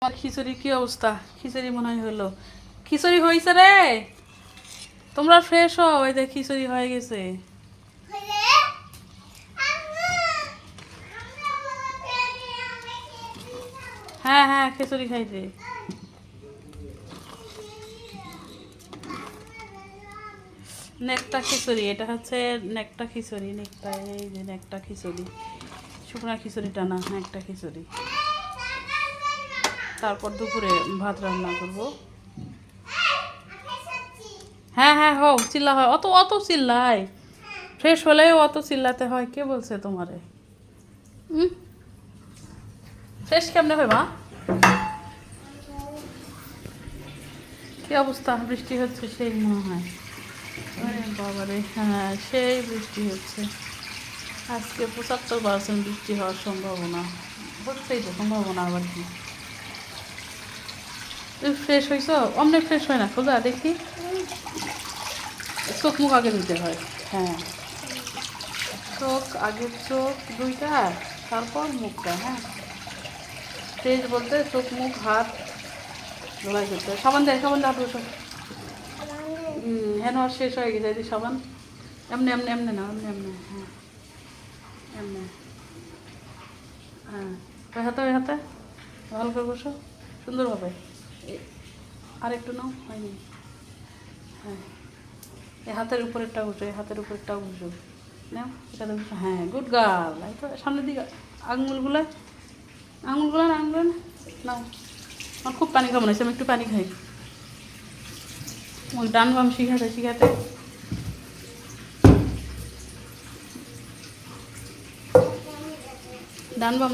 আমার খিচুড়ি কি অবস্থা? খিচুড়ি মনে হয় হলো। খিচুড়ি হয়েছে রে, তোমরা ফ্রেশ হও, এই দেখ খিচুড়ি হয়ে গেছে। হ্যাঁ হ্যাঁ, খিচুড়ি খাইছে। নেকটা খিচুড়ি, এটা হচ্ছে নেকটা খিচুড়ি। নেকটা, এই যে নেকটা খিচুড়ি, শুকনা খিচুড়িটা না, নেকটা খিচুড়ি। তারপর দুপুরে ভাত রান্না করব। হ্যাঁ হ্যাঁ, হোক, চিল্লা হয়, অত অত চিল্লাই। ফ্রেশ হলেও অত চিল্লাতে হয়, কে বলছে তোমারে? ফ্রেশ কেমনে হয় মা? কি অবস্থা? বৃষ্টি হচ্ছে সেই মনে হয়। আরে বাবারে, হ্যাঁ সেই বৃষ্টি হচ্ছে। আজকে 75% বৃষ্টি হওয়ার সম্ভাবনা। হচ্ছেই তো সম্ভাবনা, আবার কি। তুই ফ্রেশ হয়েছ? অমনি ফ্রেশ হয় না, খোঁজা দেখি। চোখ মুখ আগে ধুতে হয়। হ্যাঁ, চোখ আগে, চোখ দুইটা, তারপর মুখটা। হ্যাঁ, ফ্রেশ বলতে চোখ মুখ হাত ধোলাই করতে হয়। সাবান দেয়, সাবান হাত বসো। হ্যাঁ, শেষ হয়ে গেছে, এই যে সাবান। এমনি এমনি এমনি না, এমনি এমনি, হ্যাঁ এমনি। হ্যাঁ, ওই হাতে, ওই হাতে ভালো করে বসো সুন্দরভাবে। আর একটু নাও, হয়নি। হ্যাঁ, এই হাতের উপরেরটা বসো, এই হাতের উপরেরটাও বসো। নাও এটাতে বসো। হ্যাঁ, গুড গার্ল। এই তো সামনের দিকে আঙুলগুলো, আঙুলগুলো না, আঙুল নাও। আমার খুব পানি খাবো না, আমি একটু পানি খাই। ওই ডান বাম শিখাতে শিখাতে ডান বাম